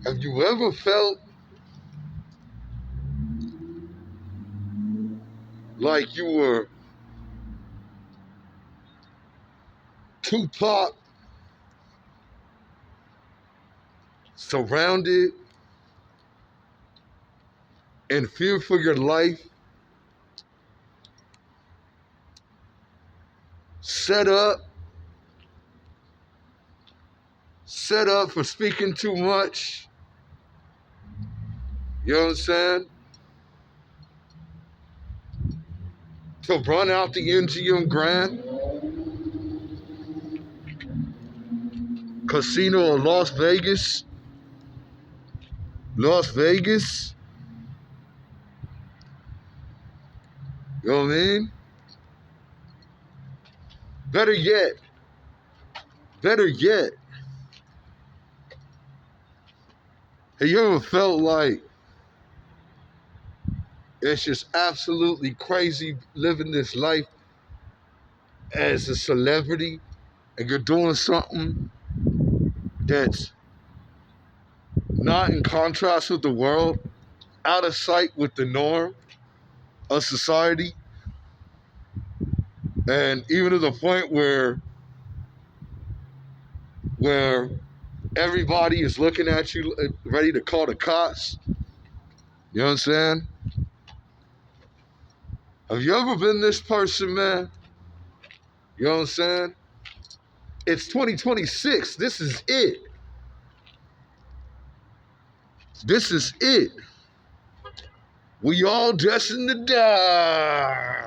Have you ever felt like you were Tupac, surrounded in fear for your life, set up for speaking too much? You know what I'm saying? To run out the MGM Grand Casino of Las Vegas. Las Vegas. You know what I mean? Better yet, have you ever felt like it's just absolutely crazy living this life as a celebrity and you're doing something that's not in contrast with the world, out of sight with the norm of society, and even to the point where everybody is looking at you ready to call the cops? You know what I'm saying? Have you ever been this person, man? You know what I'm saying? It's 2026. This is it. This is it. We all destined to die.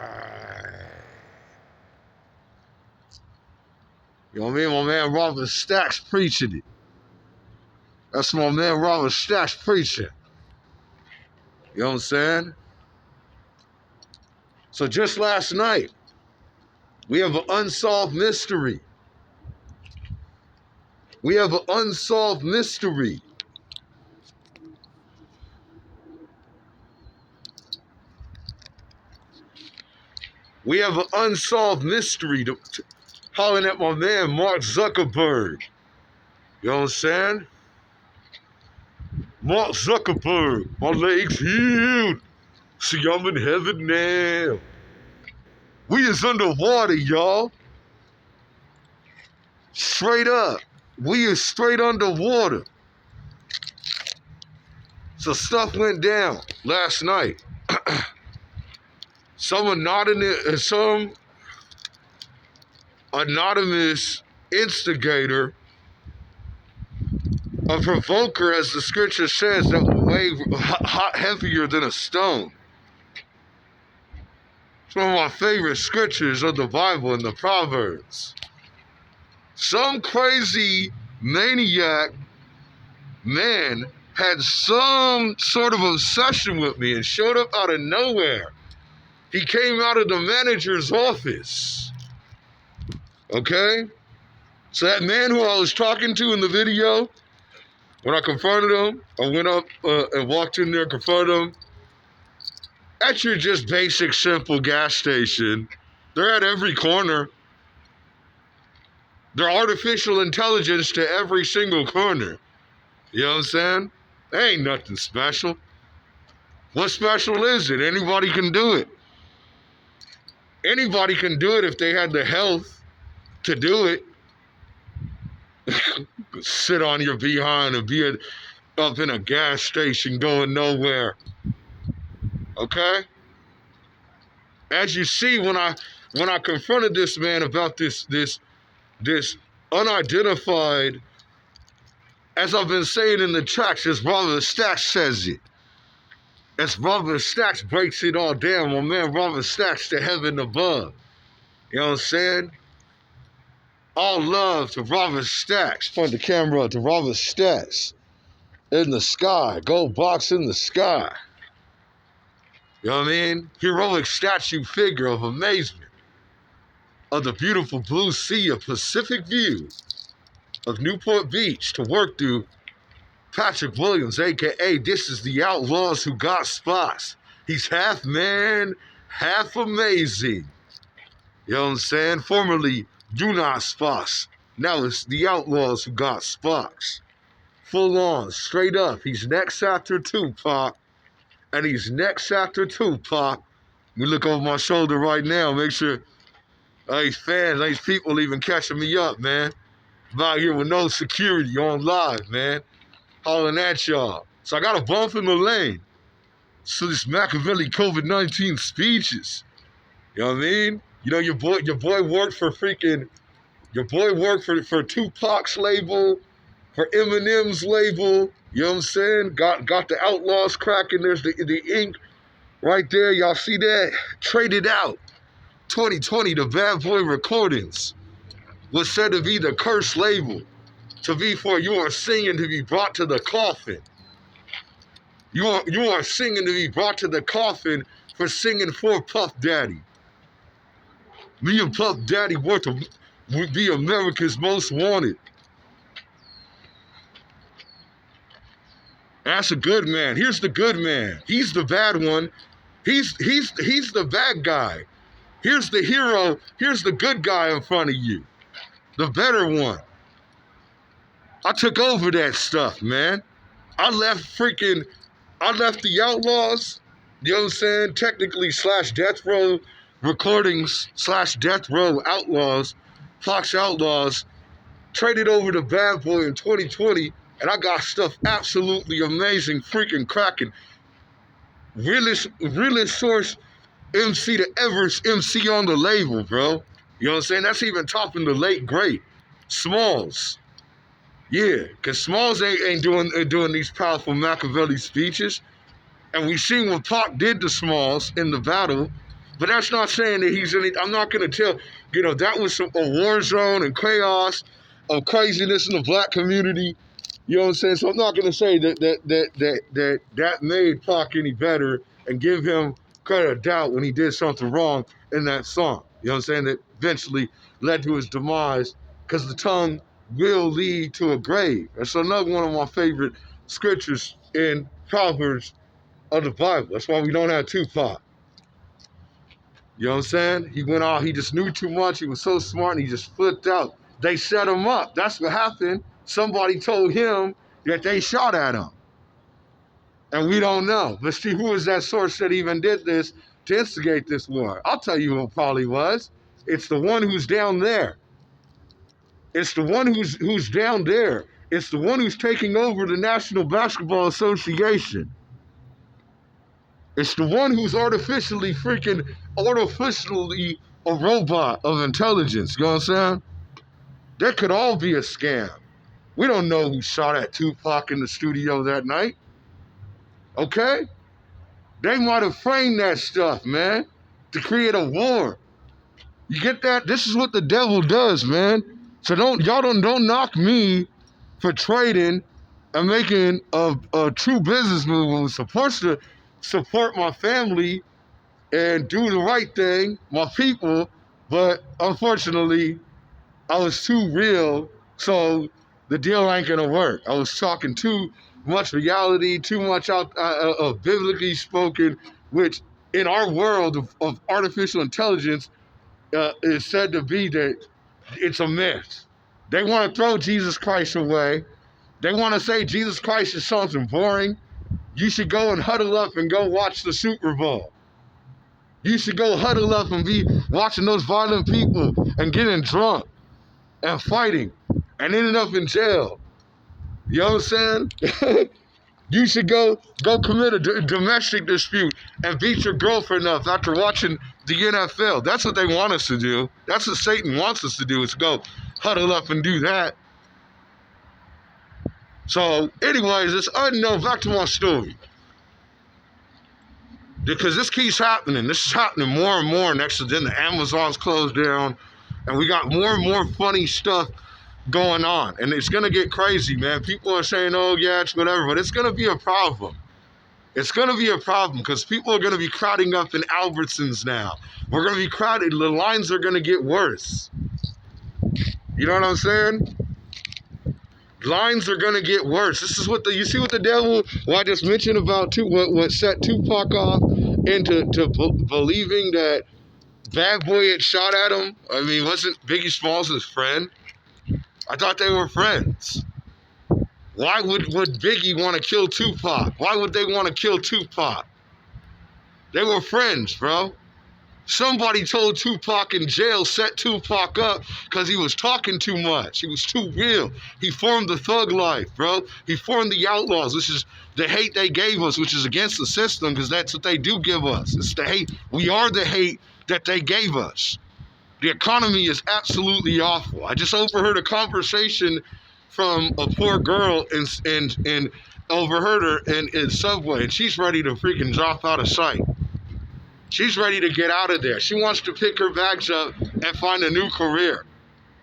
You know what I mean? My man Robert Stack's preaching it. That's my man Robert Stack's preaching. You know what I'm saying? So just last night, we have an unsolved mystery. We have an unsolved mystery. We have an unsolved mystery hollering at my man Mark Zuckerberg. You know what I'm saying? Mark Zuckerberg, my legs healed. See, I'm in heaven now. We is underwater, y'all. Straight up. We is straight underwater. So stuff went down last night. Some anonymous instigator, a provoker, as the scripture says, that will weigh heavier than a stone. It's one of my favorite scriptures of the Bible and the Proverbs. Some crazy maniac man had some sort of obsession with me and showed up out of nowhere. He came out of the manager's office. Okay? So that man who I was talking to in the video, when I confronted him, I went up and walked in there, confronted him. At your just basic, simple gas station, they're at every corner. They're artificial intelligence to every single corner. You know what I'm saying? There ain't nothing special. What special is it? Anybody can do it. Anybody can do it if they had the health to do it. Sit on your behind and be up in a gas station going nowhere. Okay? As you see, when I confronted this man about this unidentified, as I've been saying in the tracks, as Robert Stacks says it. As Robert Stacks breaks it all down, my man Robert Stacks to heaven above. You know what I'm saying? All love to Robert Stacks. Point the camera to Robert Stacks. In the sky. Gold box in the sky. You know what I mean? Heroic statue figure of amazement. Of the beautiful blue sea of Pacific view. Of Newport Beach to work through. Patrick Williams, a.k.a. This is the Outlaws Who Got Spots. He's half man, half amazing. You know what I'm saying? Formerly Do Not Spots. Now it's the Outlaws Who Got Spots. Full on, straight up. He's next after Tupac. And he's next after Tupac. We look over my shoulder right now, make sure these fans, these people even catching me up, man. I'm out here with no security on live, man. Hollering at y'all. So I got a bump in the lane. So this Machiavelli COVID-19 speeches. You know what I mean? You know, your boy worked for Tupac's label, for Eminem's label. You know what I'm saying? Got the Outlaws cracking. There's the ink right there. Y'all see that? Traded out. 2020, the Bad Boy Recordings was said to be the cursed label. To be for you are singing to be brought to the coffin. You are singing to be brought to the coffin for singing for Puff Daddy. Me and Puff Daddy would be America's most wanted. That's a good man. Here's the good man. He's the bad one. He's the bad guy. Here's the hero. Here's the good guy in front of you. The better one. I took over that stuff, man. I left the Outlaws, you know what I'm saying? Technically / Death Row Recordings / Death Row Outlaws, Fox Outlaws, traded over to Bad Boy in 2020, and I got stuff absolutely amazing, freaking cracking. Realest source MC to ever MC on the label, bro. You know what I'm saying? That's even topping the late great Smalls. Yeah, because Smalls ain't doing these powerful Machiavelli speeches. And we seen what Pac did to Smalls in the battle. But that's not saying that he's any. I'm not going to tell, you know, that was a war zone and chaos of craziness in the black community. You know what I'm saying? So I'm not going to say that made Pac any better and give him credit of doubt when he did something wrong in that song. You know what I'm saying? That eventually led to his demise, because the tongue will lead to a grave. That's another one of my favorite scriptures in Proverbs of the Bible. That's why we don't have Tupac. You know what I'm saying? He went out, he just knew too much, he was so smart, and he just flipped out. They set him up. That's what happened. Somebody told him that they shot at him. And we don't know. But see, who is that source that even did this to instigate this war? I'll tell you who it probably was. It's the one who's down there. It's the one who's down there. It's the one who's taking over the National Basketball Association. It's the one who's artificially a robot of intelligence. You know what I'm saying? That could all be a scam. We don't know who shot at Tupac in the studio that night. Okay? They might have framed that stuff, man, to create a war. You get that? This is what the devil does, man. So don't knock me for trading and making a true business move. I'm supposed to support my family and do the right thing, my people, but unfortunately, I was too real, so the deal ain't gonna work. I was talking too much reality, too much out of biblically spoken, which in our world of artificial intelligence is said to be that it's a myth. They want to throw Jesus Christ away. They want to say Jesus Christ is something boring. You should go and huddle up and go watch the Super Bowl. You should go huddle up and be watching those violent people and getting drunk and fighting and ending up in jail. You know what I'm saying? You should go commit a domestic dispute and beat your girlfriend up after watching the NFL. That's what they want us to do. That's what Satan wants us to do, is go huddle up and do that. So anyways, it's unknown. Back to my story. Because this keeps happening. This is happening more and more. Next to then the Amazon's closed down. And we got more and more funny stuff going on. And it's going to get crazy, man. People are saying, oh, yeah, it's whatever. But it's going to be a problem. It's going to be a problem because people are going to be crowding up in Albertsons now. We're going to be crowded. The lines are going to get worse. You know what I'm saying? Lines are going to get worse. This is what you see what the devil, what I just mentioned about what set Tupac off into believing that Bad Boy had shot at him. I mean, wasn't Biggie Smalls his friend? I thought they were friends. Why would Biggie want to kill Tupac? Why would they want to kill Tupac? They were friends, bro. Somebody told Tupac in jail, set Tupac up because he was talking too much. He was too real. He formed the thug life, bro. He formed the outlaws, which is the hate they gave us, which is against the system because that's what they do give us. It's the hate. We are the hate that they gave us. The economy is absolutely awful. I just overheard a conversation from a poor girl and overheard her in Subway, and she's ready to freaking drop out of sight. She's ready to get out of there. She wants to pick her bags up and find a new career.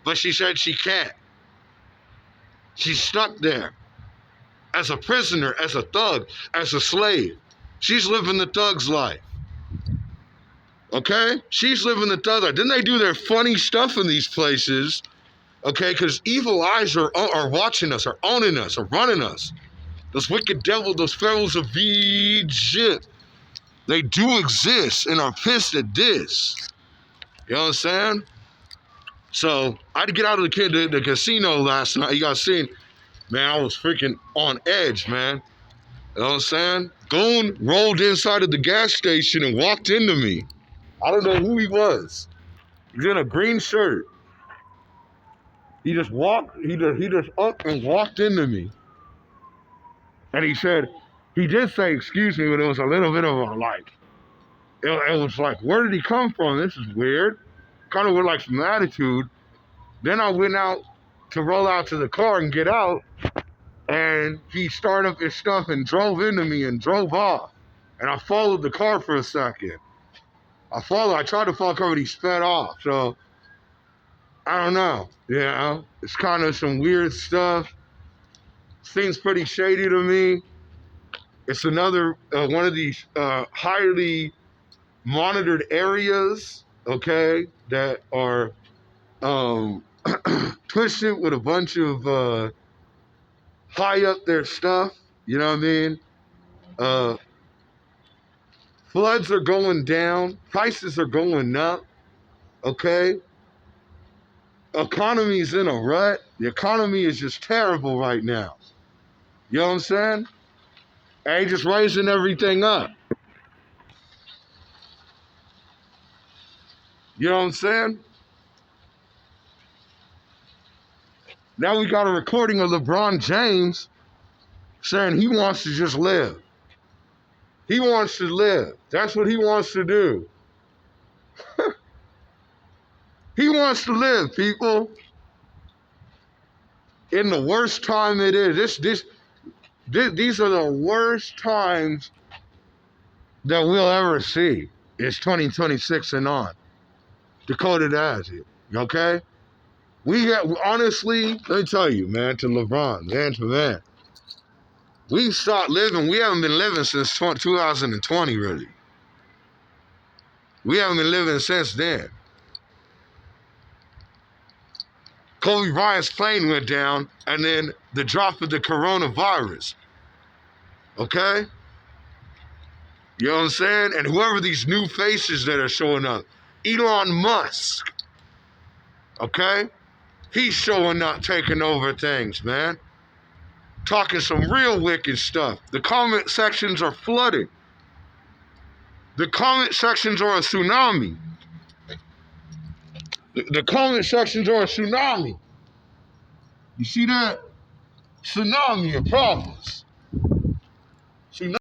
But she said she can't. She's stuck there. As a prisoner, as a thug, as a slave. She's living the thug's life. Okay? She's living the thug life. Then they do their funny stuff in these places. Okay? Because evil eyes are watching us, are owning us, are running us. Those wicked devils, those pharaohs of Egypt. They do exist and are pissed at this. You know what I'm saying? So I had to get out of the casino last night. You guys seen, man, I was freaking on edge, man. You know what I'm saying? Goon rolled inside of the gas station and walked into me. I don't know who he was. He's in a green shirt. He just up and walked into me. And he said, he did say, excuse me, but it was a little bit of a like, it was like, where did he come from? This is weird. Kind of with like some attitude. Then I went out to roll out to the car and get out. And he started up his stuff and drove into me and drove off. And I followed the car for a second. I tried to follow the car, but he sped off. So, I don't know. You know, it's kind of some weird stuff. Seems pretty shady to me. It's another one of these highly monitored areas, okay, that are twisted with a bunch of high up their stuff. You know what I mean? Floods are going down. Prices are going up. Okay? Economy's in a rut. The economy is just terrible right now. You know what I'm saying? And they just raising everything up. You know what I'm saying? Now we got a recording of LeBron James saying he wants to just live. He wants to live. That's what he wants to do. He wants to live, people. In the worst time it is. These are the worst times that we'll ever see. It's 2026 and on. Decoded as it. Okay? Honestly, let me tell you, man, to LeBron, man to man. We stopped living. We haven't been living since 2020, really. We haven't been living since then. Kobe Bryant's plane went down, and then the drop of the coronavirus. Okay? You know what I'm saying? And whoever these new faces that are showing up, Elon Musk. Okay? He's showing up, taking over things, man. Talking some real wicked stuff. The comment sections are flooded. The comment sections are a tsunami. The comment sections are a tsunami. You see that? Tsunami of problems.